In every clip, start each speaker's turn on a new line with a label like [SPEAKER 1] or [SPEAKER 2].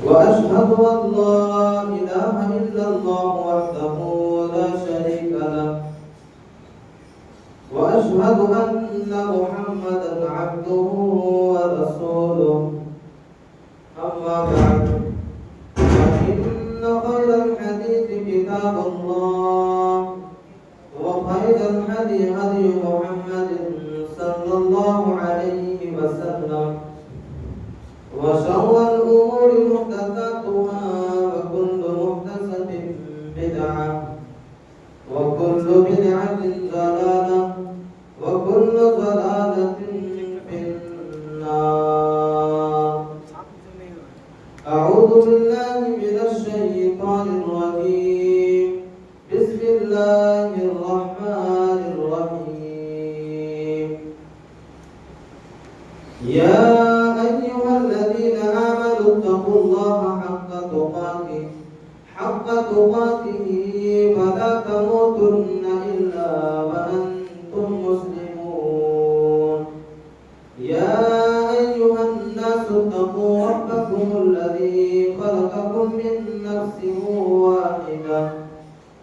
[SPEAKER 1] وأشهد أن لا إله إلا الله وحده لا شريك له وأشهد أن محمدا عبده ورسوله أما بعد فإن خير الحديث كتاب الله وخير الهدي هدي محمد صلى الله عليه وسلم وشر الأمور محدثاتها وكل محدثة بدعة وكل بدعة ضلالة وكل ضلالة في النار. أعوذ بالله من الشيطان الرجيم. بسم الله الرحمن الرحيم. يا أيها الذين آمنوا اتقوا الله حق تقاته ولا تموتن إلا وأنتم مسلمون. يا أيها الناس اتقوا ربكم الذي خلقكم من نفس واحدة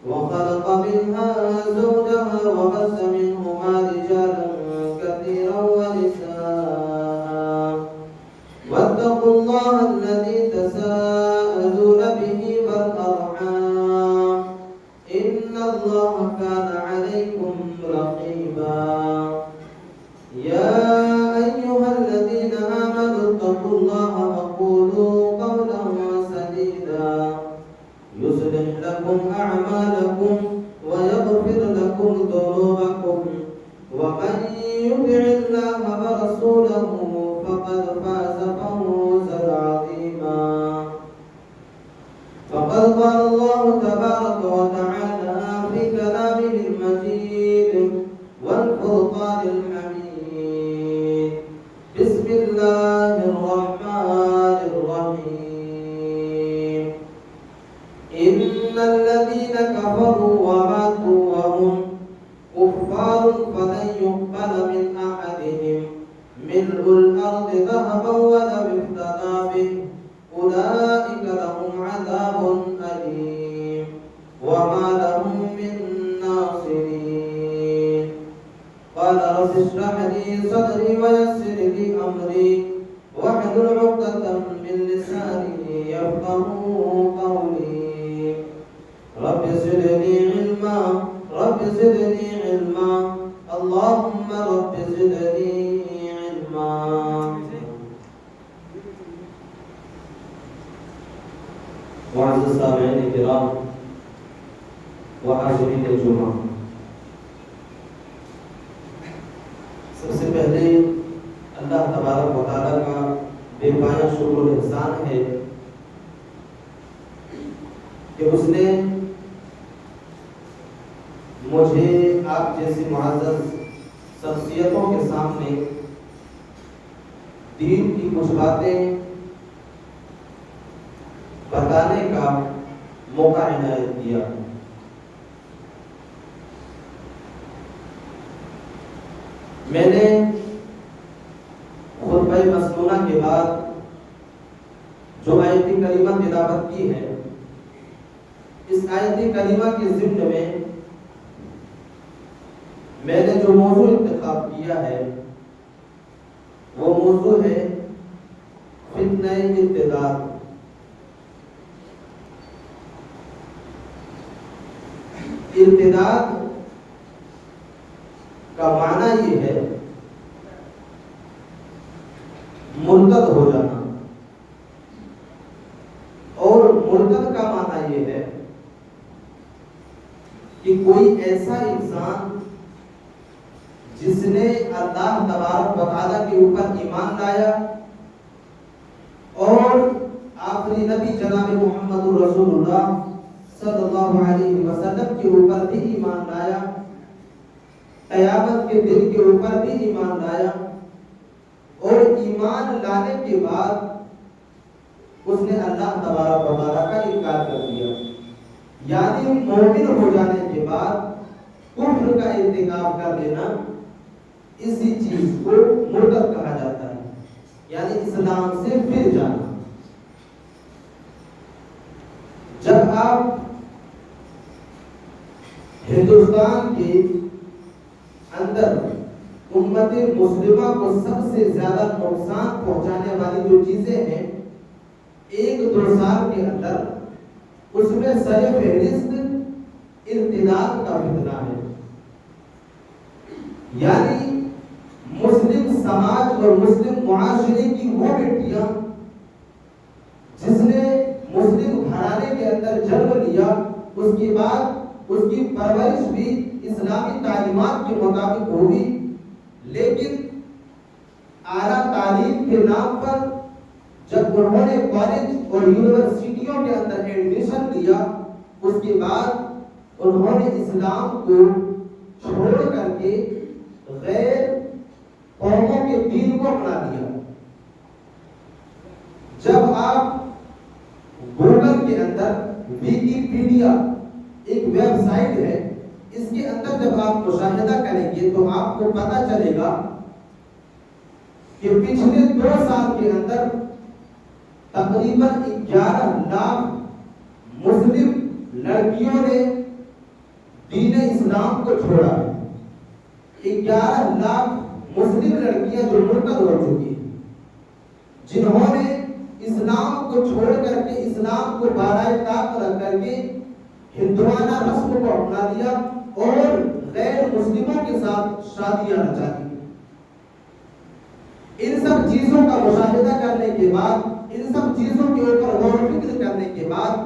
[SPEAKER 1] وخلق منها زوجها وبث منهما رجالا كثيرا ونساء واتقوا الله الذي تساءلون به والأرحام إن الله كان عليكم رقيبا. يا أيها الذين آمنوا اتقوا الله وقولوا قولا سديدا يصلح لكم أعمالكم ويغفر لكم ذنوبكم ومن يطع الله ورسوله فقد فاز فوزا عظيما. فقد قال الله تبارك وتعالى في كلامه المجيد والفرقان الحميد. بسم الله الرحمن الرحيم. إن الذين كفروا وماتوا وهم كفار فلن يقبل من أحدهم ملء الأرض ذهبا ولو افتدى به أولئك لهم عذاب أليم وما لهم من ناصرين. قال رب اشرح لي صدري ويسر لي أمري واحلل عقدة من لساني يفقهوا قولي. رب زدني علما رب زدني علما اللهم رب زدني علما. معزز سامعین کرام وحاضرین الجمعہ، سب سے پہلے اللہ تبارک و تعالیٰ کا بے پایہ شکر و احسان ہے کہ اس نے مجھے آپ جیسی معزز شخصیتوں کے سامنے دین کی کچھ باتیں بتانے کا موقع عنایت کیا. میں نے خطبہ مسنونہ کے بعد جو آیت کریمہ تلاوت کی ہے، اس آیت کریمہ کے ضمن میں میں نے جو موضوع انتخاب کیا ہے وہ موضوع ہے فتنہ ارتداد. ارتداد کا معنی یہ ہے مرتد ہو جانا، اور مرتد کا معنی یہ ہے کہ کوئی ایسا انسان جس نے اللہ تبارک و تعالیٰ کے اوپر ایمان لایا اور آخری نبی جناب محمد رسول اللہ صلی اللہ علیہ وسلم کے اوپر بھی ایمان لایا، قیامت کے دن کے اوپر بھی ایمان لایا، اور ایمان لانے کے بعد اس نے اللہ تبارک و تعالیٰ کا انکار کر دیا. یعنی مومن ہو جانے کے بعد کفر کا ارتکاب کر لینا، اسی چیز کو مرتد کہا جاتا ہے، یعنی اسلام سے پھر جانا. جب آپ ہندوستان کے اندر امت مسلمہ کو سب سے زیادہ نقصان پہنچانے والی جو چیزیں ہیں 1-2 سال کے اندر، اس میں سر فہرست ارتداد کا فتنہ ہے. یعنی مسلم سماج اور مسلم معاشرے کی وہ بیٹیاں جس نے مسلم گھرانے کے اندر جنم لیا، اس کے بعد اس کی پرورش بھی اسلامی تعلیمات کے مطابق ہوگی، لیکن اعلیٰ تعلیم کے نام پر جب انہوں نے کالج اور یونیورسٹیوں کے اندر ایڈمیشن لیا، اس کے بعد انہوں نے اسلام کو چھوڑ کر کے غیر قوموں کے دین کو اپنا لیا. جب آپ گوگل کے اندر ویکیپیڈیا ایک ویب سائٹ ہے، اس کے اندر جب آپ مشاہدہ کریں گے تو آپ کو پتہ چلے گا کہ پچھلے 2 سال کے اندر تقریباً 11 لاکھ مسلم لڑکیوں نے دین اسلام کو چھوڑا ہے. 11 لاکھ مسلم لڑکیاں جو مرتد ہو چکی ہیں، جنہوں نے اسلام کو چھوڑ کر کے اسلام کو بالائے طاق رکھ کر کے ہندوانہ رسم کو اپنا لیا اور غیر مسلموں کے ساتھ شادیاں رچا دی. ان سب چیزوں کا مشاہدہ کرنے کے بعد، ان سب چیزوں کے اوپر غور و فکر کرنے کے بعد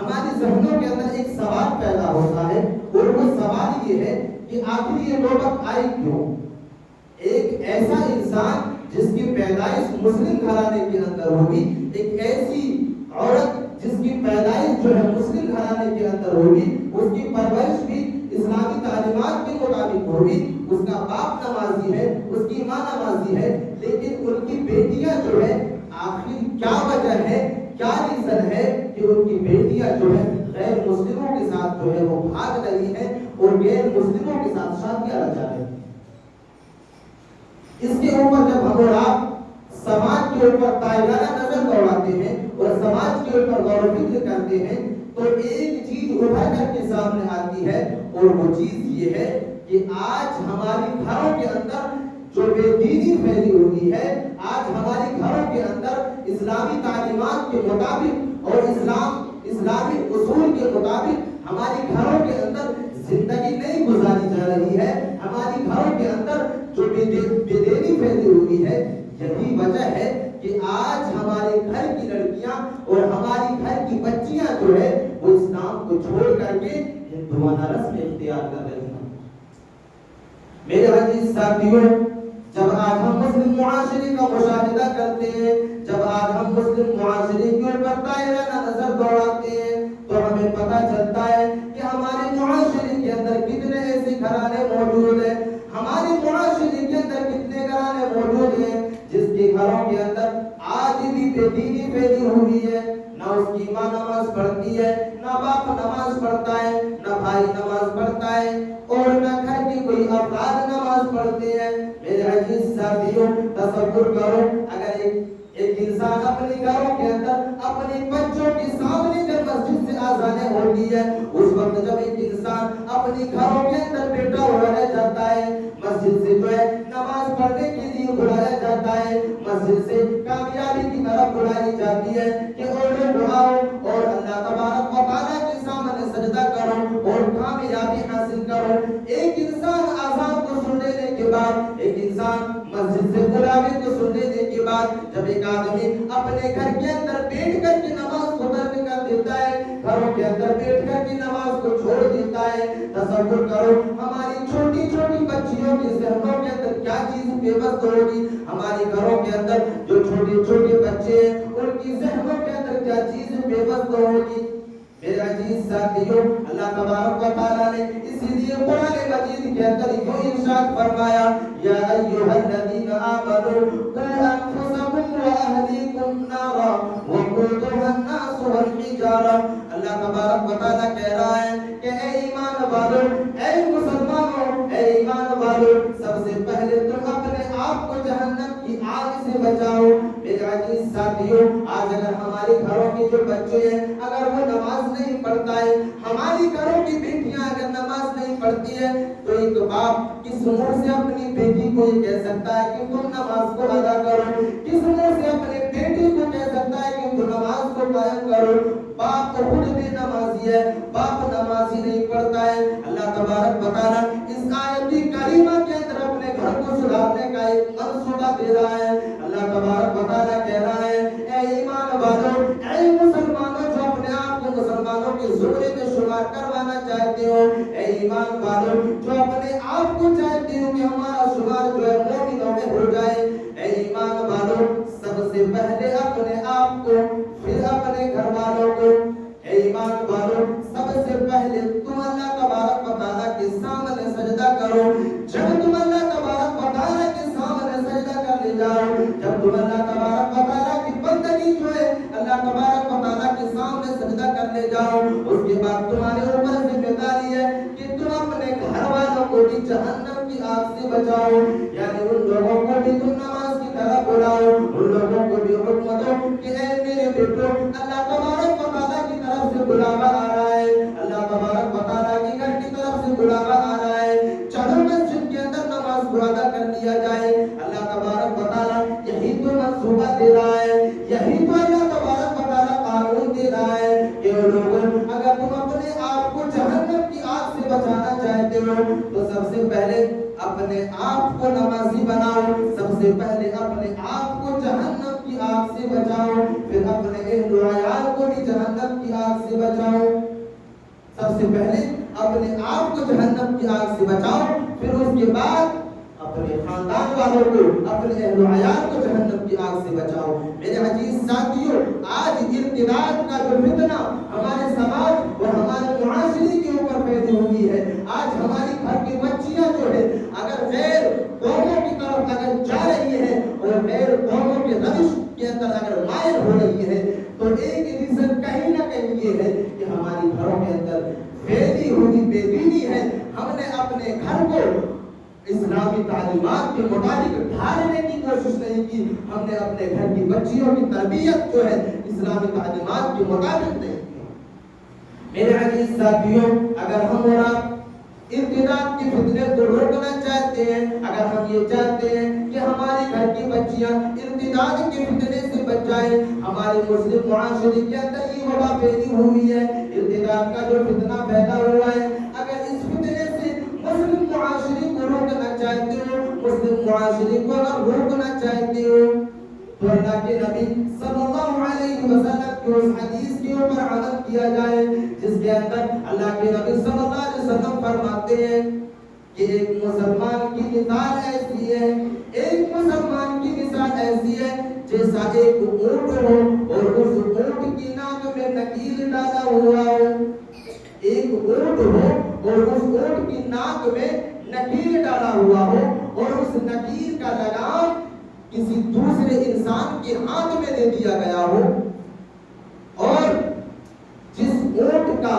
[SPEAKER 1] ہماری ذہنوں کے اندر ایک سوال پیدا ہوتا ہے، اور وہ سوال یہ ہے کہ آخر یہ نوبت آئی کیوں؟ ایک ایسا انسان جس کی پیدائش مسلم گھرانے کے اندر ہوگی، ایک ایسی عورت جس کی پیدائش جو ہے مسلم گھرانے کے اندر ہوگی، اس کی پرورش بھی اسلامی تعلیمات کے مطابق ہوگی، اس کا باپ نمازی ہے، اس کی ماں نمازی ہے، لیکن ان کی بیٹیاں جو ہے، آخر کیا وجہ ہے، کیا ریزن ہے کہ ان کی بیٹیاں جو ہے غیر مسلموں کے ساتھ جو ہے وہ بھاگ رہی ہیں اور غیر مسلموں کے ساتھ شادیاں رچا رہی ہیں؟ اس کے اوپر جب ہم اور آپ سماج کے اوپر دائرہ نظر دوڑاتے ہیں اور سماج کے اوپر غور و فکر کرتے ہیں تو ایک چیز ابھر کر کے سامنے آتی ہے، اور وہ چیز یہ ہے کہ آج ہماری گھروں کے اندر جو بے دینی پھیلی ہوئی ہے، آج ہماری گھروں کے اندر اسلامی تعلیمات کے مطابق اور اسلامی اصول کے مطابق ہماری گھروں کے اندر زندگی نہیں گزاری جا رہی ہے. ہماری گھروں کے اندر جو بے دینی پھیلی ہوئی ہے، یہی وجہ ہے کہ آج ہمارے گھر کی لڑکیاں اور ہماری گھر کی بچیاں جو ہے وہ اسلام کو چھوڑ کر کے ہندوانہ رسم اختیار کر رہی ہیں. میرے عزیز ساتھیوں، جب آج ہم مسلم معاشرے کا مشاہدہ کرتے ہیں، جب آج ہم مسلم معاشرے کے اوپر دائرہ نظر دوڑاتے ہیں، تو ہمیں پتہ چلتا ہے کہ ہمارے معاشرے کے اندر کتنے ایسے گھرانے موجود ہیں، ہمارے معاشرے کے اندر کتنے گھرانے موجود ہیں جس کے گھروں کے اندر آج بھی بے دینی پھیلی ہوئی ہے. نہ اس کی ماں نماز پڑھتی ہے، نہ باپ نماز پڑھتا ہے، نہ بھائی نماز پڑھتا ہے، اور نہ گھر کے کوئی افراد نماز پڑھتے ہیں. میرے عزیز ساتھیوں، تصور کرو اگر ایک انسان اپنے گھروں کے اندر اپنے بچوں کے سامنے جب مسجد سے آزانیں ہوتی ہے، اس وقت جب ایک انسان اپنے گھروں کے اندر بیٹھا ہوا رہ جاتا ہے، مسجد سے جو ہے نماز پڑھنے کے لیے بلایا جاتا ہے، مسجد سے کامیابی کی طرف بلائی جاتی ہے کہ اٹھاؤ اور اللہ تبارک و تعالیٰ کے سامنے سجدہ کرو اور کامیابی حاصل کرو. ایک انسان آزان کو سن لینے کے بعد، ایک انسان مسجد سے بلاوے کو سن لینے کے بعد، جب ایک آدمی اپنے گھر کے اندر بیٹھ کر کے نماز کو ترک کر دیتا ہے، گھروں کے اندر بیٹھ کر کے نماز کو چھوڑ دیتا ہے، تصور کرو ہماری چھوٹی چھوٹی بچیوں کے ذہنوں کے اندر کیا چیز بے بس ہوگی. ہمارے گھروں کے اندر جو چھوٹے چھوٹے بچے ہیں، ان کی ذہنوں کے اندر کیا چیز بے بس ہوگی. میرے عزیز ساتھیوں، اللہ تبارک و تعالیٰ نے اسی لیے قرآن مجید کے اندر یوں ارشاد فرمایا، یا ایھا الذین آمنوا قوا انفسکم واہلیکم نارا وقودھا الناس والحجارہ. اللہ تبارک و تعالیٰ کہہ رہا ہے کہ اے ایمان والو، اے مسلمانوں، اے ایمان والو، سب سے پہلے تم اپنے آپ کو جہنم کی آگ سے بچاؤ. میرے عزیز ساتھیوں، آج اگر ہمارے گھروں کے جو بچے ہیں اگر وہ نماز نہیں ہماری گھروں کی بیٹیاں اگر نماز نہیں پڑھتی ہے تو ایک باپ کس منہ سے اپنی بیٹی کو یہ کہہ سکتا ہے کہ تم نماز کو ادا کرو؟ کس منہ سے اپنے بیٹی کو کہہ سکتا ہے کہ تم نماز کو قائم کرو؟ باپ تو خود بھی نمازی ہے، باپ نمازی نہیں پڑھتا ہے۔ اللہ تبارک و تعالیٰ اس آیت کریمہ کے اندر اپنے گھر کو سدھارنے کا ایک منصوبہ دے رہا ہے۔ اللہ تبارک و تعالیٰ کہہ رہا ہے اے ایمان والو، اے مسلمانوں جو اپنے آپ کو مسلمانوں کے زمرے میں شمار کروانا چاہتے ہو، اے ایمان والو جو اپنے آپ کو چاہتے ہو کہ ہمارا شمار جو ہے مومنوں میں ہو جائے، اے ایمان والو سب سے پہلے اپنے آپ کو، پھر اپنے گھر والوں کو، اے ایمان والو سب سے پہلے تم اللہ تبارک و تعالیٰ کے سامنے سجدہ کرو۔ جب تم اللہ تبارک و تعالیٰ کے سامنے سجدہ کر لے جاؤ، جب تم اللہ تبارک و تعالیٰ کی بندگی جو ہے اللہ تبارک و تعالیٰ کے سامنے سجدہ کر لے جاؤ، اس کے بعد تمہارے اوپر ذمہ داری ہے کہ تم اپنے گھر والوں کو بھی جہنم کی آگ سے بچاؤ، یعنی ان لوگوں کو بھی تم نماز کی طرف بلاؤ، ان لوگوں کو بھی حکم دو کہ اے میرے بیٹو اللہ تبارک و تعالیٰ کی طرف سے بلاوا آ رہا ہے، اللہ تبارک و تعالیٰ کے گھر کی طرف سے بلاوا آ رہا ہے، چلو مسجد کے اندر نماز کو ادا کر لیا جائے۔ اللہ تبارک و تعالیٰ یہی تو منصوبہ دے رہا ہے، یہی تو اللہ تبارک و تعالیٰ قانون دے رہا ہے کہ لوگوں اگر تم اپنے آپ کو جہنم کی آگ سے بچانا چاہتے ہو تو سب سے پہلے اپنے آپ کو نمازی بناؤ، سب سے پہلے اپنے آپ کو جہنم کی آگ سے بچاؤ، پھر اپنے اہل و عیال کو بھی جہنم کی آگ سے بچاؤ۔ سب سے پہلے اپنے آپ کو جہنم کی آگ سے بچاؤ، پھر اس کے بعد اپنے خاندان والوں کو، اپنے اہل و عیال کو جہنم کی آگ سے بچاؤ۔ میرے عزیز ساتھیوں، آج ارتداد کا جو فتنہ ہمارے سماج اور ہمارے معاشرے کے اوپر پیدا ہوئی ہے، آج ہماری گھر کی بچیاں جو ہے اگر غیر قوموں کی طرف اگر جا رہی ہے اور غیر قوموں کے روش کے اندر اگر مائل ہو رہی ہے تو ایک ریزن کہیں نہ کہیں یہ ہے کہ ہماری گھروں کے اندر پھیلی ہوئی بے دینی ہے۔ ہم نے اپنے گھر کو اسلامی تعلیمات کے مطابق ڈھالنے کی کوشش نہیں کی، ہم نے اپنے گھر کی بچیوں کی تربیت جو ہے اسلامی تعلیمات کے مطابق نہیں کی۔ میرے عزیز ساتھیوں، اگر ہم اور آپ ارتداد کے فتنے کو روکنا چاہتے ہیں، اگر ہم یہ چاہتے ہیں کہ ہماری گھر کی بچیاں ارتداد کے فتنے سے بچ جائیں، ہمارے مسلم معاشرے کے اندر یہ وبا پھیلی ہوئی ہے، ارتداد کا جو فتنہ پیدا ہوا ہے، اگر اس فتنے سے مسلم معاشرے کو روکنا چاہتے ہو، مسلم معاشرے کو اگر روکنا چاہتے ہو تو اللہ کے نبی صلی اللہ علیہ وسلم کی اس حدیث کے اوپر عمل کیا جائے جس کے اندر اللہ کے نبی صلی اللہ علیہ وسلم فرماتے ہیں کہ ایک مسلمان کی مثال ایسی ہے، ایک مسلمان کی مثال ایسی ہے جیسا ایک اونٹ ہو اور اس اونٹ کی ناک میں نکیل ڈالا ہوا ہو، ایک اونٹ ہو اور اس اونٹ کی ناک میں نکیل ڈالا ہوا ہو اور اس نکیل کا لگام کسی دوسرے انسان کے ہاتھ میں دے دیا گیا ہو، اور جس اونٹ کا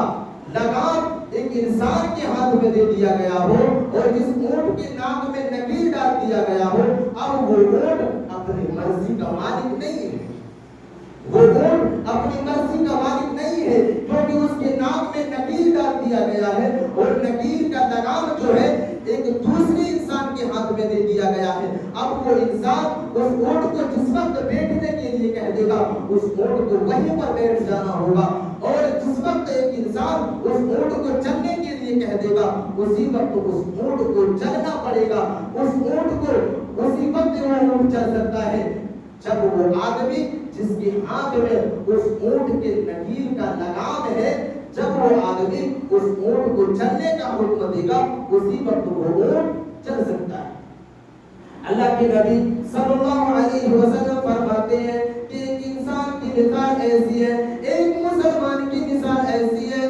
[SPEAKER 1] لگام ایک انسان کے ہاتھ میں دے دیا گیا ہو اور جس اونٹ کے ناک میں نکیل ڈال دیا گیا ہو، اب وہ اونٹ اپنی مرضی کا مالک نہیں ہے، وہ اونٹ اپنی مرضی کا مالک نہیں ہے کیونکہ اس کے ناک میں نکیل ڈال دیا گیا ہے اور نکیل کا لگام جو ہے ایک دوسرے انسان کے ہاتھ میں دے دیا گیا ہے۔ اب وہ انسان اس اونٹ کو جس وقت بیٹھنے کے لیے کہہ دے گا اس اونٹ کو وہیں پر بیٹھ جانا ہوگا، اور جس وقت ایک انسان اس اونٹ کو چلنے کے لیے کہہ دے گا اسی وقت اس اونٹ کو چلنا پڑے گا، اس اونٹ کو اسی وقت وہ اونٹ چل سکتا ہے جب وہ آدمی جس کے ہاتھ میں اس اونٹ کے نکیل کا لگام ہے، جب وہ آدمی اس اونٹ کو چلنے کا حکم دے گا اسی وقت وہ اونٹ چل سکتا ہے۔ اللہ کے نبی صلی اللہ علیہ وسلم فرماتے ہیں کہ ایک انسان کی مثال ایسی ہے، ایک مسلمان کی مثال ایسی ہے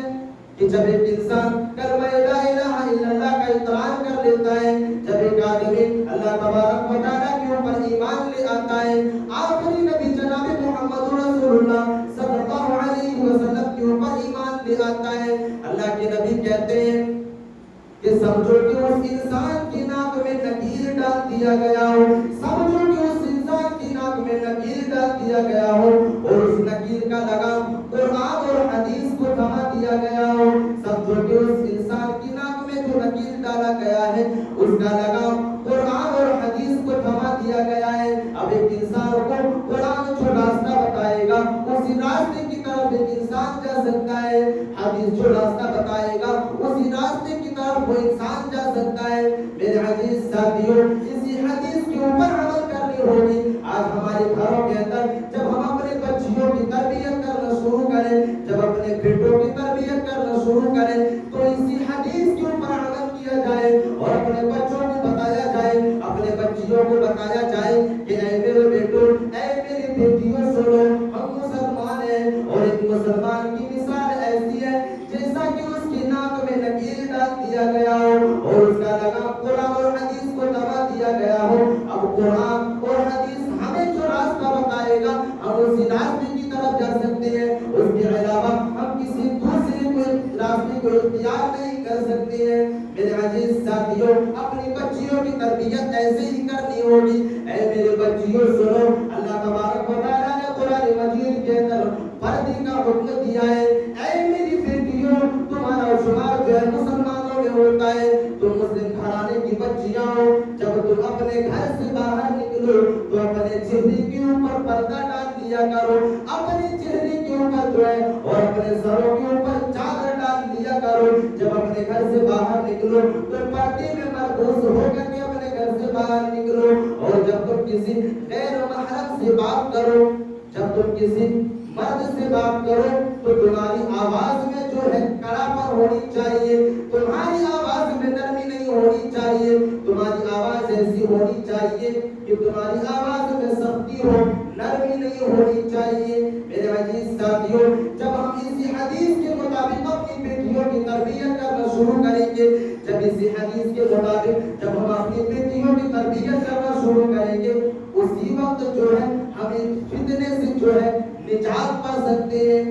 [SPEAKER 1] کہ جب ایک انسان کلمہ لا الہ الا اللہ کا اقرار کر لیتا ہے، جب ایک آدمی اللہ تبارک و تعالیٰ کے اوپر ایمان لے آتا ہے، آخری نبی جناب محمد رسول اللہ صلی اللہ علیہ وسلم کے اوپر ایمان لے آتا ہے، اللہ کے نبی کہتے ہیں کہ سمجھو کہ اس انسان کی ناک میں نکیل ڈال دیا گیا ہو، سمجھو کہ اس انسان کی ناک میں نکیل ڈال دیا گیا ہو اور اس نکیل کا لگام قرآن اور حدیث کو تھما دیا گیا ہو، طرف ایک انسان جا سکتا ہے، حدیث جو راستہ بتائے گا اسی راستے کی طرف وہ انسان جا سکتا ہے۔ میرے عزیز ساتھیوں، اسی حدیث کے اوپر عمل کرنی ہوگی۔ آج ہمارے گھروں کے اندر جب ہم اپنے بچیوں کی تربیت کرنا شروع کریں، جب اپنے بیٹوں کی تربیت کرنا شروع کریں، تو اسی حدیث کے اوپر عمل کیا جائے اور اپنے بچوں کو بتایا جائے، اپنے بچیوں کو بتایا جائے کہ اے میرے بیٹوں، اے میری بیٹیوں، سنو، ہم مسلمان ہیں اور ایک مسلمان کی مثال ایسی ہے جیسا کہ اس کی ناک میں نکیل ڈال دیا گیا ہو اور اس کا لگام قرآن اور حدیث کو دبا دیا گیا ہو۔ اب قرآن اور حدیث ہمیں جو راستہ بتائے گا ہم اسی راستے کی طرف جا سکتے ہیں، اس کے علاوہ ہم کسی دوسرے راستے کو اختیار نہیں کر سکتے ہیں۔ میرے عزیز ساتھیوں، اپنی بچیوں کی تربیت ایسے ہی کرنی ہوگی۔ اے میرے بچیوں، سنو، اللہ تبارک و تعالیٰ نے قرآن مجید کے اندر پردے کا حکم دیا ہے۔ اے میری بیٹیوں، تمہارا شمار جو ہے مسلمانوں میں ہوتا ہے، تم مسلم گھرانے کی بچیاں ہو، جب تم اپنے گھر سے باہر نکلو تو اپنے چہرے کے اوپر پردہ ڈال دیا کرو، اپنے چہرے کے اوپر جو ہے اور اپنے سروں کے اوپر چادر ڈال دیا کرو۔ جب اپنے گھر سے باہر نکلو تو پردے میں مربوط ہو کر کے اپنے گھر سے باہر نکلو، اور جب تم کسی غیر محرم سے بات کرو، جب تم کسی مرد سے بات کرو تو تمہاری آواز میں جو ہے کڑا پر ہونی چاہیے، تمہاری آواز میں نرمی نہیں ہونی چاہیے، تمہاری آواز ایسی ہونی چاہیے کہ تمہاری آواز میں سختی ہو، نرمی نہیں ہونی چاہیے۔ میرے عزیز ساتھیوں، جب ہم اسی حدیث کے مطابق اپنی بیٹیوں کی تربیت کرنا شروع کریں گے، جب اسی حدیث کے مطابق جب ہم اپنی بیٹیوں کی تربیت کرنا شروع کریں گے، اسی وقت جو ہے ہم اس فتنے سے جو ہے نجات پا سکتے ہیں،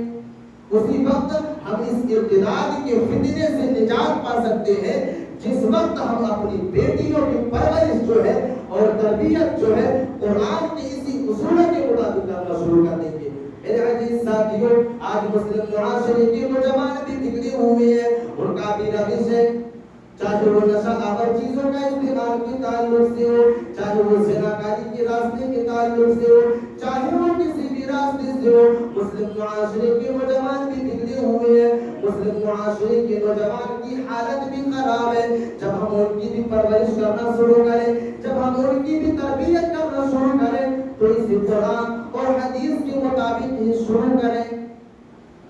[SPEAKER 1] اسی وقت ہم اس ارتداد کے فتنے سے نجات پا سکتے ہیں جس وقت ہم اپنی بیٹیوں کی پرورش جو ہے اور تربیت جو ہے قرآن کے اسی اصولوں کے مطابق کرنا شروع کر دیں گے۔ میرے عزیز ساتھیوں، آج مسلم معاشرے کے نوجوان بھی بگڑے ہوئے ہیں، ان کا بھی روش ہے، چاہے وہ نشہ آور چیزوں کا استعمال کے تعلق سے ہو، چاہے وہ زناکاری کے راستے کے تعلق سے ہو، چاہے وہ کسی بھی راستے سے ہو، مسلم معاشرے کے نوجوان بھی بگڑے ہوئے ہیں، مسلم معاشرے کے نوجوان کی حالت بھی خراب ہے۔ جب ہم ان کی بھی پرورش کرنا شروع کریں، جب ہم ان کی بھی تربیت کرنا شروع کریں تو اسی قرآن اور حدیث کے مطابق ہی شروع کریں۔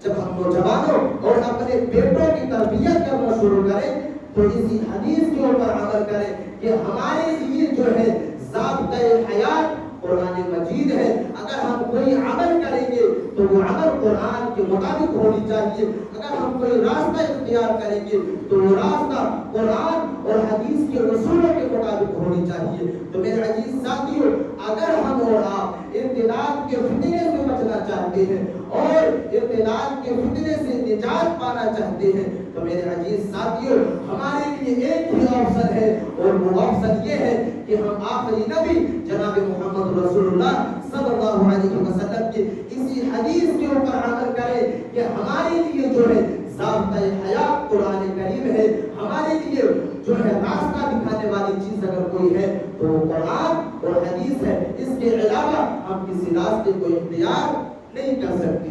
[SPEAKER 1] جب ہم نوجوانوں اور اپنے بیٹوں کی تربیت کرنا شروع کریں تو اسی حدیث کے اوپر عمل کریں کہ ہمارے لیے جو ہے ضابطۂ حیات قرآن مجید ہے۔ اگر ہم کوئی عمل کریں گے تو وہ عمل قرآن کے مطابق ہونی چاہیے، اگر ہم کوئی راستہ اختیار کریں گے تو وہ راستہ قرآن اور حدیث کے اصولوں کے مطابق ہونی چاہیے۔ تو میرے عزیز ساتھیوں، اگر ہم اور آپ ارتداد کے فتنے سے بچنا چاہتے ہیں اور ارتداد کے فتنے سے نجات پانا چاہتے ہیں تو میرے عزیز ساتھیوں، ہمارے لیے ایک ہی آپشن ہے، اور وہ آپشن یہ ہے کہ ہم آخری نبی جناب محمد رسول اللہ صلی اللہ علیہ وسلم کے اسی حدیث کے اوپر عمل کریں کہ ہمارے لیے جو ہے ضابطۂ حیات قرآن کریم ہے، ہمارے لیے جو ہے راستہ دکھانے والی چیز اگر کوئی ہے تو وہ قرآن اور حدیث ہے۔ اس کے علاوہ ہم کسی راستے کو اختیار نہیں کر سکتے۔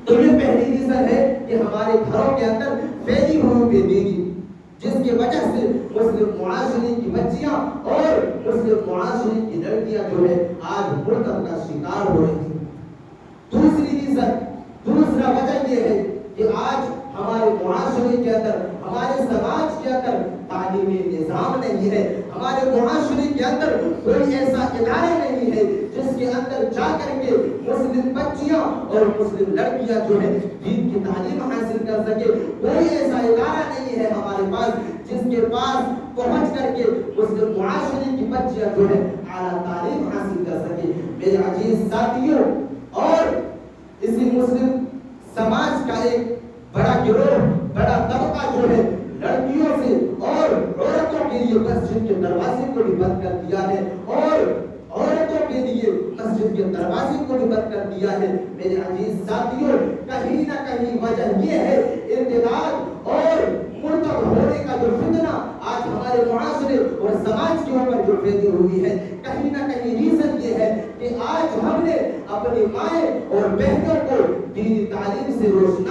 [SPEAKER 1] تو یہ پہلی ریزن ہے کہ ہمارے گھروں کے اندر پھیلی ہوئی بے دینی، جس کی وجہ سے مسلم معاشرے کی بچیاں اور مسلم معاشرے کی لڑکیاں جو ہے آج مرتد کا شکار ہو رہی ہیں۔ دوسری ریزن، دوسرا وجہ یہ ہے کہ آج ہمارے معاشرے کے اندر، ہمارے سماج کے اندر تعلیمی نظام نہیں ہے، ہمارے معاشرے کے اندر کوئی ایسا ادارہ نہیں ہے جس کے اندر جا کر کے مسلم بچیاں اور مسلم لڑکیاں جو ہے دین کی تعلیم حاصل کر سکے۔ کوئی ایسا ادارہ نہیں ہے ہمارے پاس جس کے پاس پہنچ کر کے مسلم معاشرے کی بچیاں جو ہے اعلیٰ تعلیم حاصل کر سکے۔ میرے عزیز ساتھیوں، اور اسی مسلم سماج کا ایک بڑا گروہ، بڑا طبقہ جو ہے لڑکیوں سے اور عورتوں کے لیے مسجد کے دروازے کو بھی بند کر دیا ہے، اور عورتوں کے لیے مسجد کے دروازے کو بھی بند کر دیا ہے۔ میرے عزیز ساتھیوں، کہیں نہ کہیں وجہ یہ ہے ارتداد اور مرتد ہونے کا جو فتنہ آج ہمارے معاشرے اور سماج کے اوپر جو پھیلی ہوئی ہے، کہیں نہ کہیں ریزن یہ ہے کہ آج ہم نے اپنی مائیں اور بہنوں کو دینی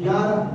[SPEAKER 1] 11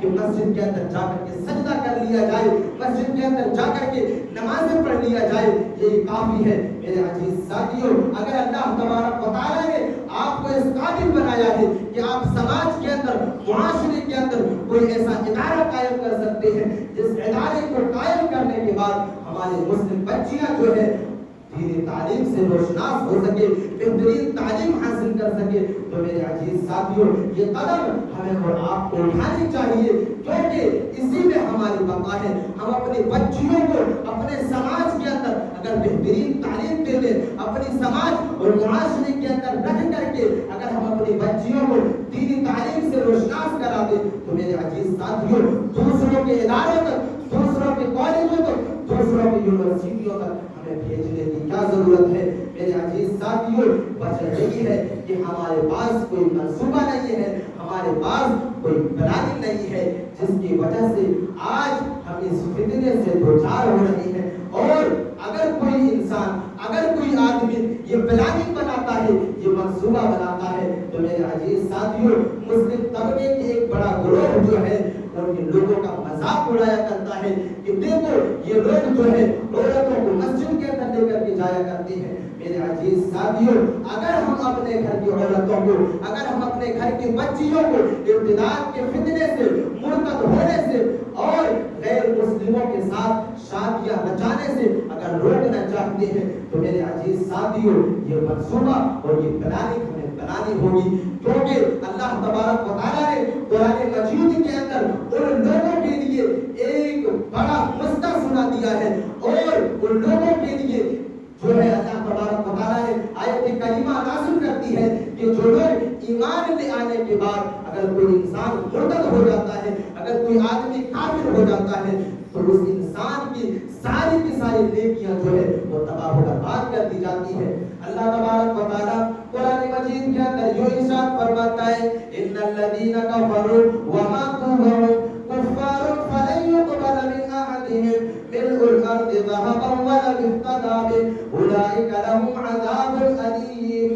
[SPEAKER 1] کہ مسجد کے اندر جا کر کے سجدہ کر لیا جائے، مسجد کے اندر جا کر کے نمازیں پڑھ لیا جائے، یہی کافی ہے۔ میرے عزیز ساتھیوں، اگر اللہ تبارک و تعالیٰ نے آپ کو اس قابل بنایا ہے کہ آپ سماج کے اندر، معاشرے کے اندر کوئی ایسا ادارہ قائم کر سکتے ہیں جس ادارے کو قائم کرنے کے بعد ہمارے مسلم بچیاں جو ہے دینی تعلیم سے روشناس ہو سکے، بہترین تعلیم حاصل کر سکے، تو میرے عزیز ساتھیوں یہ قدم ہمیں اور آپ کو اٹھانی چاہیے، کیونکہ اسی میں ہماری بقا ہے۔ ہم اپنی بچیوں کو اپنے سماج کے اندر اگر بہترین تعلیم دے دیں، اپنی سماج اور معاشرے کے اندر رہ کر کے اگر ہم اپنی بچیوں کو دینی تعلیم سے روشناس کرا دیں، تو میرے عزیز ساتھیوں دوسروں کے اداروں تک، دوسروں کے کالجوں تک، دوسروں کی یونیورسٹیوں تک ہمیں بھیجنے کی کیا ضرورت ہے؟ میرے عزیز ساتھیوں وجہ یہی ہے کہ ہمارے پاس کوئی منصوبہ نہیں ہے، ہمارے پاس کوئی پلاننگ نہیں ہے، جس کی وجہ سے آج ہم اس فتنے سے دوچار ہو رہے ہیں۔ اور اگر کوئی انسان، اگر کوئی آدمی یہ پلاننگ بناتا ہے، یہ منصوبہ بناتا ہے، تو میرے عزیز ساتھیوں مسلم طبقے کے ایک بڑا گروہ جو ہے ان لوگوں کا مذاق اڑایا کرتا ہے کہ دیکھو یہ لوگ جو ہے عورتوں کو مسجد کے اندر لے کر کے جایا کرتے ہیں۔ میرے عزیز ساتھیوں اگر ہم اپنے گھر کی عورتوں کو، اگر ہم اپنے گھر کی بچیوں کو ارتداد کے فتنے سے، مرتد ہونے سے اور غیر مسلموں کے ساتھ شادیاں رچانے سے اگر روکنا چاہتے ہیں، تو میرے عزیز ساتھیوں یہ منصوبہ اور یہ پلاننگ ہمیں بنانی ہوگی، کیونکہ اللہ تبارک و تعالیٰ نے قرآن مجید کے اندر ان لوگوں کے لیے ایک بڑا مصدر سنا دیا ہے، اور ان لوگوں کے لیے جو ہے اللہ تبارک و تعالیٰ نے آیت کریمہ نازل کرتی ہے کہ جو لوگ ایمان لے آنے کے بعد اگر کوئی انسان مرتد ہو جاتا ہے، اگر کوئی آدمی کافر ہو جاتا ہے، تو اس انسان کی ساری کی ساری نیکیاں جو ہے وہ تباہ و برباد کر دی جاتی ہے۔ اللہ تبارک و تعالیٰ قرآن مجید کے اندر جو ارشاد فرماتا ہے ان الذین کفروا وماتوا وهم کفار فلن يقبل من احدهم ملء الارض ذهبا ولو افتدى به اولئک لهم عذاب الیم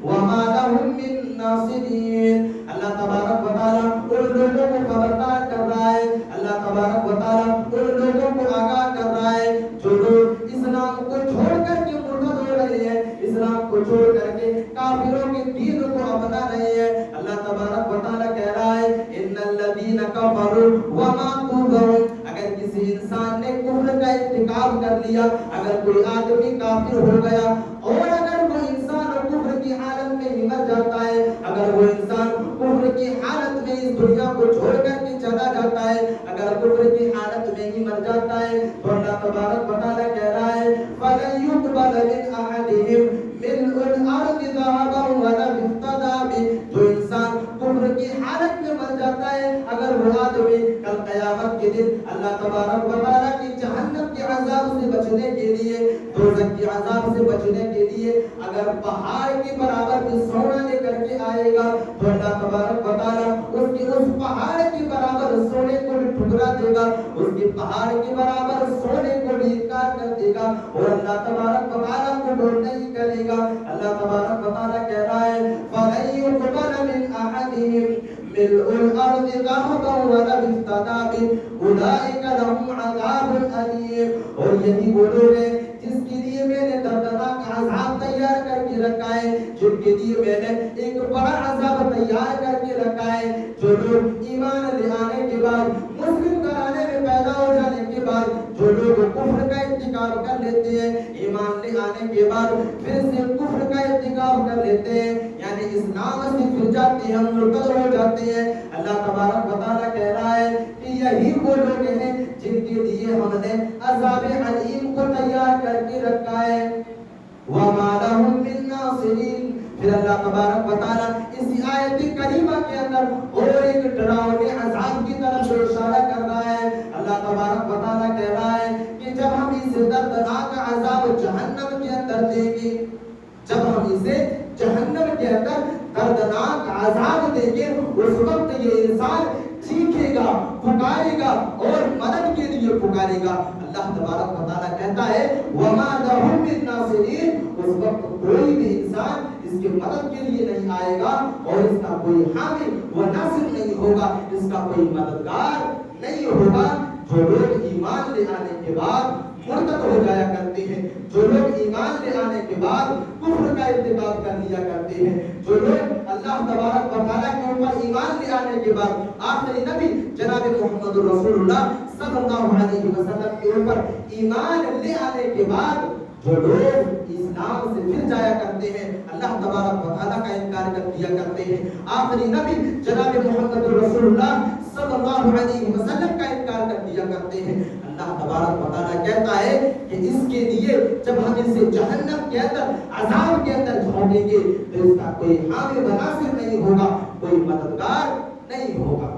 [SPEAKER 1] وما لهم من ناصرین۔ اللہ تبارک و تعالیٰ ان لوگوں کو خبردار کر رہا ہے، اللہ تبارک و تعالیٰ ان لوگوں کو آگاہ کر رہا ہے جو لوگ اسلام کو چھوڑ کر کے مرتد ہو رہے ہیں، اسلام کو چھوڑ کر کے کافروں کے دین کو اپنا رہے ہیں۔ اللہ تبارک و تعالیٰ کہہ رہا ہے ان الذین کفروا وماتوا وهم، اگر کسی انسان نے کفر کا ارتکاب کر لیا، اگر کوئی آدمی کافر ہو گیا اور اگر وہ انسان کفر کی حالت میں ہی مر جاتا ہے، اگر وہ انسان کفر کی حالت میں اس دنیا کو چھوڑ کر کے چلا جاتا ہے، اگر کفر کی حالت میں ہی مر جاتا ہے، تو اللہ تبارک و تعالیٰ کہہ رہا ہے فَلَن يُقْبَلَ مِنْ أَحَدِهِمْ مِلْءُ الْأَرْضِ ذَهَبًا وَلَوِ افْتَدَىٰ بِهِ۔ جو انسان کفر کی حالت میں مر جاتا ہے، اگر وہ آدمی کل قیامت کے دن اللہ تبارک و تعالیٰ کی جہنم کے عذاب سے بچنے کے لیے، دوزخ کے عذاب سے بچنے کے لیے اگر پہاڑ کے برابر بھی سونا لے کر کے آئے گا، تو اللہ تبارک و تعالیٰ اس پہاڑ کے برابر سونے کو بھی ٹھکرا دے گا، اس کے پہاڑ کے برابر سونے کو بھی انکار کر دے گا اور اللہ تبارک و تعالیٰ کو قبول نہیں کرے گا۔ اللہ تبارک و تعالیٰ کہہ رہا ہے فَلَن يُقْبَلَ مِنْ أَحَدِهِمْ مِلْءُ الْأَرْضِ ذَهَبًا وَلَوِ افْتَدَىٰ بِهِ أُولَٰئِکَ لَهُمْ عَذَابٌ أَلِیمٌ۔ اور یہی وہ لوگ ہیں جس کے لیے میں نے دردناک عذاب تیار کر کے رکھا ہے، جن کے لیے میں نے ایک بڑا عذاب تیار کر کے رکھا ہے، جو لوگ ایمان لے آنے کے بعد، مسلم گھرانے میں پیدا ہو جانے کے بعد جو لوگ کفر کا ارتکاب کر لیتے ہیں، ایمان لے آنے کے بعد پھر سے کفر کا ارتکاب کر لیتے ہیں، یعنی اسلام سے پھر جاتے ہیں، مرتد ہو جاتے ہیں، اللہ تبارک و تعالیٰ کہہ رہا ہے کہ یہی وہ لوگ ہیں جن کے لیے ہم نے عذاب علیم کو تیار کر کے رکھا ہے۔ وَمَا لَهُم مِّن نَاصِرِينَ۔ پھر اللہ تبارک و تعالیٰ اسی آیت کریمہ کے اندر اور ایک ڈراؤنے عذاب کی طرف اشارہ کر رہا ہے۔ اللہ تبارک و تعالیٰ کہہ رہا ہے کہ جب ہم اسے دردناک عذاب جہنم کے اندر دیں گے، جب ہم اسے جہنم کے اندر دردناک عذاب دیں گے، اس وقت یہ انسان چیخے گا، پکارے گا اور مدد کے لیے پکارے گا۔ اللہ تبارک و تعالیٰ کہتا ہے وَمَا لَهُم مِّن نَاصِرِينَ۔ اس وقت کوئی بھی انسان اس اس کے مدد کے لیے نہیں آئے گا اور اس کا کوئی حامی و ناصر نہیں ہوگا، اس کا کوئی مددگار نہیں ہوگا۔ جو لوگ ایمان لے آنے کے بعد مرتد ہو جایا کرتے ہیں، جو لوگ ایمان لے آنے کے بعد کفر کا ارتکاب کر لیا کرتے ہیں، جو لوگ اللہ تبارک و تعالیٰ کے اوپر ایمان لے آنے کے بعد آخری نبی جناب محمد رسول اللہ صلی اللہ علیہ وسلم کے اوپر ایمان لے آنے کے بعد جو لوگ اسلام سے پھر جایا کرتے ہیں، اللہ تبارک و تعالیٰ کا انکار کر دیا کرتے ہیں، آخری نبی جناب محمد رسول اللہ صلی اللہ علیہ وسلم کا انکار کر دیا کرتے ہیں، اللہ تبارک و تعالیٰ کہتا ہے کہ اس کے لیے جب ہم اسے جہنم کے اندر عذاب کے اندر جھونکیں گے تو اس کا کوئی حامی و ناصر نہیں ہوگا، کوئی مددگار نہیں ہوگا۔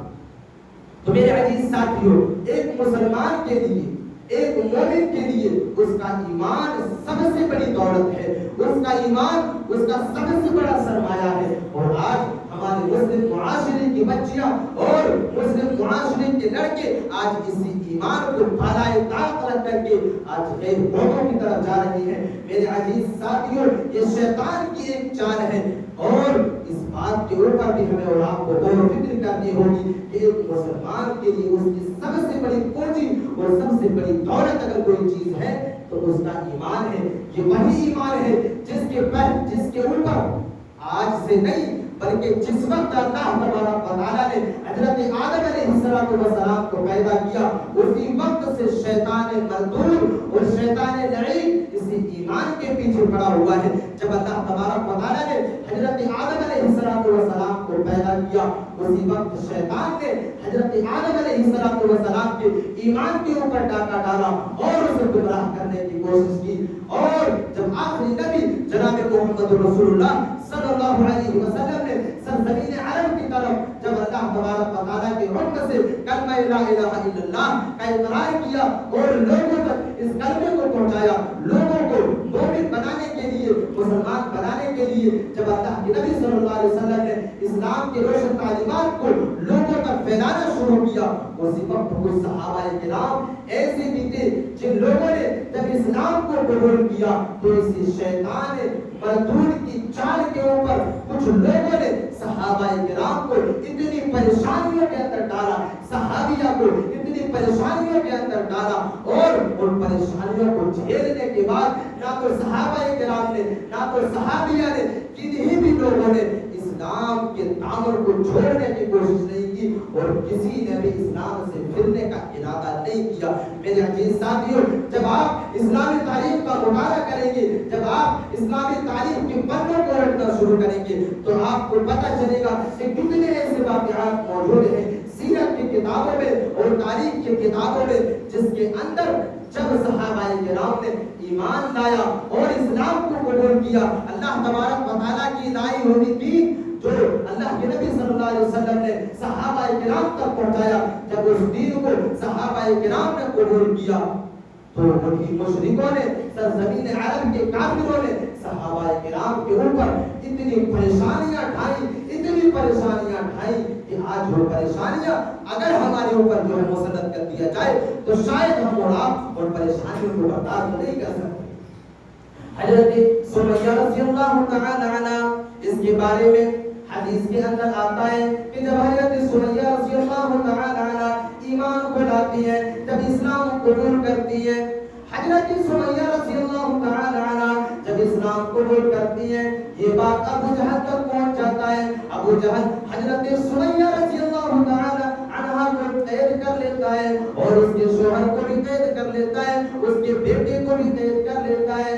[SPEAKER 1] تو میرے عزیز ساتھیوں، ایک مسلمان کے لیے، ایک مومن کے لیے اس کا ایمان سب سے بڑی دولت ہے، اس کا ایمان اس کا سب سے بڑا سرمایہ ہے۔ اور آج ہمارے مسلم معاشرے کی بچیاں اور مسلم معاشرے کے لڑکے آج اسی ایمان کو بالائے طاق رکھ کر کے آج غیر قوموں کی طرف جا رہے ہیں۔ میرے عزیز ساتھیوں، یہ شیطان کی ایک چال ہے اور اس بات کے اوپر بھی ہمیں اور آپ کو غور و فکر کرنی ہوگی کہ ایک مسلمان کے لیے اس کی سب سے بڑی پونجی اور سب سے بڑی دولت اگر کوئی چیز ہے تو اس کا ایمان ہے۔ یہ وہی ایمان ہے جس کے اوپر آج سے نہیں بلکہ جس وقت اللہ تبارک و تعالیٰ نے حضرت آدم علیہ السلام کو پیدا کیا اسی وقت سے شیطان مردود اور شیطان لعین اسی ایمان کے پیچھے پڑا ہوا ہے۔ جب اللہ تبارک و تعالیٰ نے حضرت آدم علیہ السلام کو پیدا کیا اسی وقت شیطان نے حضرت آدم علیہ السلام کے ایمان کے اوپر ڈاکہ ڈالا اور اسے گمراہ کرنے کی کوشش کی، اور جب آخری نبی جناب محمد رسول اللہ صلی اللہ علیہ وسلم نے سرزمین عرب کی طرف جب اللہ تبارک و تعالیٰ کے حکم سے کلمہ لا الہ الا اللہ کا اقرار کیا اور لوگوں تک اس کلمے کو پہنچایا، لوگوں کو مومن بنانے کے لیے، مسلمان بنانے کے لیے جب اللہ کے نبی صلی اللہ علیہ وسلم نے اسلام کے روشن تعلیمات کو لوگوں تک پھیلانا شروع کیا، اسی وقت کچھ صحابہ کرام ایسے بھی تھے جن لوگوں نے جب اسلام کو قبول کیا تو اسی شیطان مردود کی چال کے اوپر کچھ لوگوں نے صحابہ کرام کو اتنی پریشانیوں کے اندر ڈالا، صحابیہ کو اتنی پریشانیوں کے اندر ڈالا، اور ان پریشانیوں کو جھیلنے کے بعد نہ تو صحابہ کرام نے نہ تو صحابیہ نے کنہیں بھی لوگوں نے اسلام کے دامن کو چھوڑنے کی کوشش نہیں کی اور کسی نے بھی اسلام سے پھرنے کا ارادہ نہیں کیا۔ میرے عزیز ساتھیوں، جب آپ اسلامی تاریخ کا مطالعہ کریں گے، جب آپ اسلامی تاریخ کے پنوں کو رکھنا شروع کریں گے تو آپ کو پتہ چلے گا کہ کتنے ایسے واقعات موجود ہیں سیرت کی کتابوں میں اور تاریخ کی کتابوں میں جس کے اندر جب صحابہ کرام نے ایمان لایا اور اسلام کو قبول کیا، اللہ تبارک و تعالیٰ کی لائی ہوئی دین جو اللہ کے نبی صلی اللہ علیہ وسلم نے صحابہ کرام تک پہنچایا، جب اس دین کو صحابہ کرام نے قبول کیا تو وہی مشرکوں نے، سرزمین عرب کے کافروں نے صحابہ کرام کے اوپر اتنی پریشانیاں ڈھائیں کہ آج وہ پریشانیاں اگر ہمارے اوپر جو ہے مسلط کر دیا جائے تو شاید ہم اور آپ ان پریشانیوں کو برداشت نہیں کر سکتے۔ حضرت سمیہ رضی اللہ تعالی عنہ اس کے بارے میں حدیث کے اندر آتا ہے کہ جب حضرت سمیہ رضی اللہ تعالی عنہ ایمان کو لاتی ہے، جب اسلام قبول کرتی ہے، حضرت سمیہ رضی اللہ تعالی عنہ جب اسلام قبول کرتی ہے، یہ بات ابو جہل تک پہنچ جاتا ہے۔ ابو جہل حضرت سمیہ رضی اللہ تعالی عنہ کو قید کر لیتا ہے اور اس کے شوہر کو بھی قید کر لیتا ہے، اس کے بیٹے کو بھی قید کر لیتا ہے۔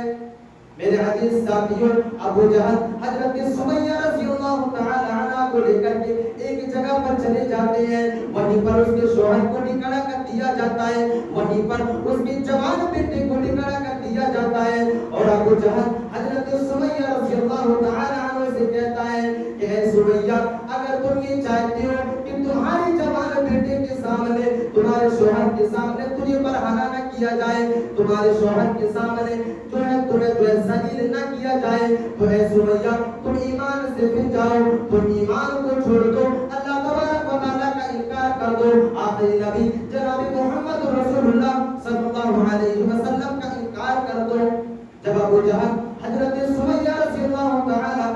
[SPEAKER 1] میرے عزیز ساتھیوں، ابو جہل حضرت سمیہ رضی اللہ تعالی عنہ کو لے کر کے ایک جگہ پر چلے جاتے ہیں، وہیں پر اس کے شوہر کو بھی کھڑا کر دیا جاتا ہے، وہیں پر اس کے جوان بیٹے کو بھی کھڑا کر دیا جاتا ہے، اور ابو جہل حضرت سمیہ رضی اللہ تعالی عنہ سے کہتا ہے کہ اے سمیہ، اگر تم یہ چاہتے ہو کہ تمہارے جوان بیٹے کے سامنے، تمہارے شوہر کے سامنے تجھے برہنہ نہ کیا جائے، تمہارے شوہر کے سامنے جو ہے تمہیں ذلیل نہ کیا جائے، تو اے سمیہ تم ایمان سے پھر جاؤ، تم ایمان کو چھوڑ دو، اللہ تبارک و تعالیٰ کا انکار کر دو، آخری نبی جناب محمد رسول اللہ صلی اللہ علیہ وسلم کا انکار کر دو۔ جب ابو جہل حضرت سمیہ رضی اللہ تعالی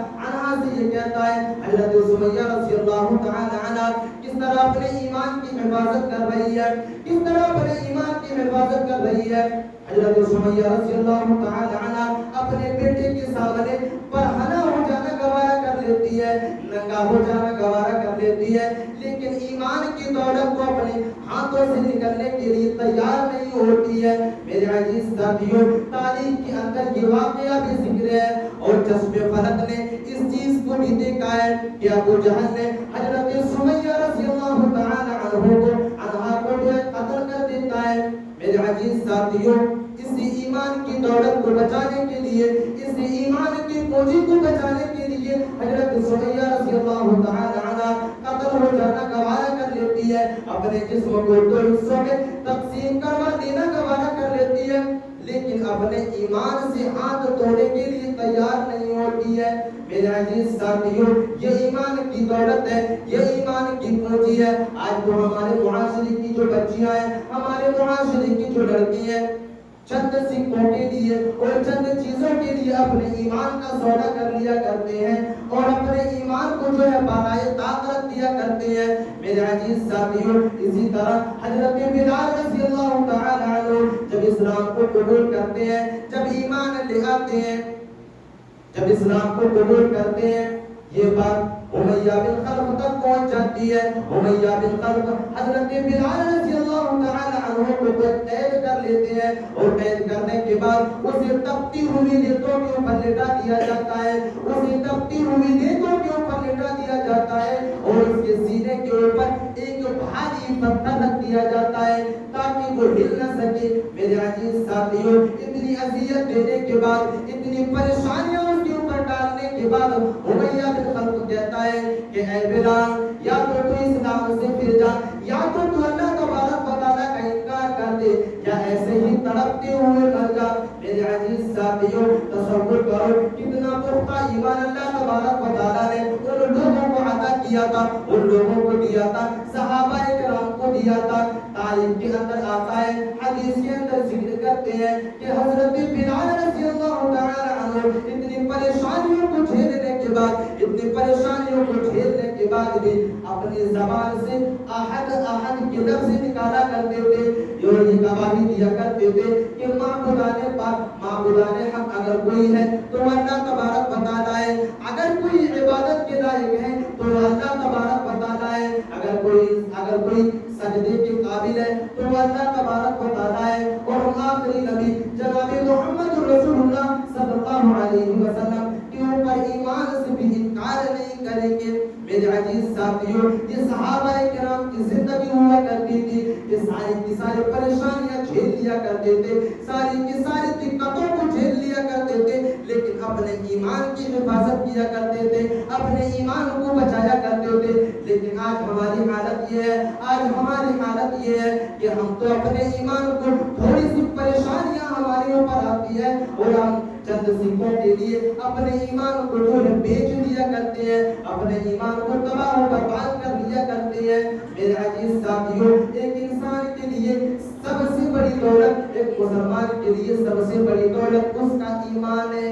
[SPEAKER 1] ایمان کی حفاظت کر رہی ہے، کس طرح اپنے ایمان کی حفاظت کر رہی ہے۔ حضرت سمیہ رضی اللہ تعالی عنہ اپنے بیٹے کے سامنے برہنہ ہو جانا گوارا کر لیتی ہے، ننگا ہو جانا گوارا کر لیتی ہے، لیکن ایمان کی دولت کو اپنے ہاتھوں سے نکلنے کے لیے تیار نہیں ہوتی ہے۔ میرے عزیز ساتھیوں، تاریخ کے اندر یہ واقعہ بھی ذکر ہے اور چشم فلک نے اس چیز کو بھی دیکھا ہے کہ ابو جہل نے حضرت سمیہ رضی اللہ تعالی عنہ کو قتل کر دیتا ہے۔ میرے عزیز ساتھیوں، اس ایمان کی دولت کو بچانے کے لیے، اس ایمان کی پونجی کو بچانے کے لیے حضرت سمیہ رضی اللہ تعالی عنہ قتل ہو جانا گوارا کر لیتی ہے، اپنے جسم کو دو حصوں میں تقسیم کروا دینا گوارا کر لیتی ہے، لیکن اپنے ایمان سے ہاتھ دھونے کے لیے تیار نہیں ہوتی ہے۔ میرے عزیز ساتھیوں، یہ ایمان کی دولت ہے، یہ ایمان کی پونجی ہے۔ آج تو ہمارے معاشرے کی جو بچیاں ہیں، ہمارے معاشرے کی جو لڑکی ہیں، چند سکوں کے لیے اور چند چیزوں کے لیے اپنے ایمان کا سودا کر لیا کرتے ہیں اور اپنے ایمان کو جو ہے بالائے طاق رکھ دیا کرتے ہیں۔ میرے عزیز ساتھیوں، اسی طرح حضرت بلال رضی اللہ تعالی عنہ جب اسلام کو قبول کرتے ہیں، جب ایمان لے آتے ہیں، جب اسلام کو قبول کرتے ہیں، یہ بات امیہ بن خلف تک پہنچ جاتی ہے۔ امیہ بن خلف حضرت بلال رضی اللہ تعالی عنہ کو قید کر لیتے ہیں اور قید کرنے کے بعد اسے تپتی ہوئی ریتوں کے اوپر لٹا دیا جاتا ہے، اسے تپتی ہوئی ریتوں کے اوپر لٹا دیا جاتا ہے اور اس کے سینے کے اوپر ایک بھاری پتھر رکھ دیا جاتا ہے تاکہ وہ ہل نہ سکے۔ میرے عزیز ساتھیوں، اتنی اذیت دینے کے بعد، اتنی پریشانیاں اس کے اوپر ڈالنے کے بعد امیہ بن خلف کہتا ہے کہ اے بلال، یا تو اسلام سے پھر جا، یا تو اللہ تبارک و تعالیٰ کا انکار کر دے، یا ایسے ہی تڑپتے ہوئے مر جا۔ میرے عزیز ساتھیوں، تصور کرو کتنا پختہ ایمان اللہ تبارک و تعالیٰ نے ان لوگوں کو عطا کیا تھا، ان لوگوں کو دیا تھا، صحابہ کرام کو دیا تھا۔ تاریخ کے اندر آتا ہے، حدیث کے اندر ذکر کرتے ہیں کہ حضرت بلال رضی اللہ تعالی عنہ اتنی پریشانیوں کو جھیلنے کے بعد، اتنی پریشانیوں کو جھیلنے کے بعد بھی اپنی زبان سے احد احد کے لفظ نکالا کرتے تھے اور یہ گواہی دیا کرتے تھے کہ معبودان پاک، معبودان حق اگر کوئی ہے تو اللہ تبارک و تعالیٰ ہے، اگر کوئی عبادت کے لائق ہے تو اللہ تبارک و تعالیٰ ہے، اگر کوئی سجدے کے قابل ہے تو اللہ تبارک و تعالیٰ ہے۔ اور آخری نبی جناب محمد رسول اللہ صلی اللہ علیہ وسلم کے اوپر ایمان سے بھی انکار نہیں کریں گے۔ میرے عزیز ساتھیوں، یہ صحابہ کرام کی زندگی ہوا کرتی تھی، یہ ساری کی ساری پریشانیاں جھیل لیا کرتے تھے، ساری کی ساری دقتوں کو جھیل لیا کرتے تھے، لیکن اپنے ایمان کی حفاظت کیا کرتے تھے، اپنے ایمان کو بچایا کرتے تھے۔ لیکن آج ہماری حالت یہ ہے، آج ہماری حالت یہ ہے کہ ہم تو اپنے ایمان کو، تھوڑی سی پریشانیاں ہمارے اوپر آتی ہے اور ہم چند سکوں کے لیے اپنے ایمان کو جو ہے بیچ دیا کرتے ہیں، اپنے ایمان کو تباہ و برباد کر لیا کرتے ہیں۔ میرے عزیز ساتھیوں، ایک انسان کے لیے سب سے بڑی دولت، ایک مسلمان کے لیے سب سے بڑی دولت اس کا ایمان ہے،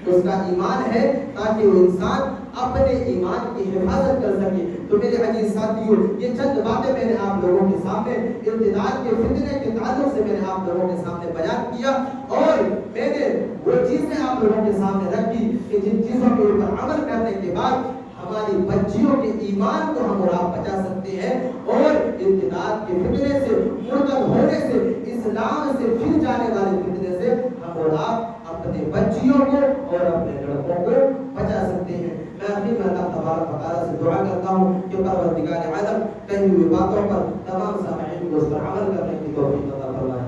[SPEAKER 1] اس کا ایمان ہے، تاکہ وہ انسان اپنے ایمان کی حفاظت کر سکے۔ تو میرے عزیز ساتھیوں، یہ چند باتیں میں نے آپ لوگوں کے سامنے ارتداد کے فتنے کے تعلق سے میں نے آپ لوگوں کے سامنے بیان کیا اور میں نے وہ چیزیں آپ لوگوں کے سامنے رکھی کہ جن چیزوں کے اوپر عمل کرنے کے بعد ہماری بچیوں کے ایمان کو ہم اور آپ بچا سکتے ہیں اور ارتداد کے فتنے سے، مرتد ہونے سے، اسلام سے پھر جانے والے فتنے سے ہم اور آپ اپنے بچیوں کو اور اپنے لڑکوں کو بچا سکتے ہیں۔ میں اپنی اللہ تبارک و تعالیٰ سے دعا کرتا ہوں کہ پروردگار عالم کہی ہوئی باتوں پر تمام سامعین کو اس پر عمل کرنے کی توفیق عطا فرمائے۔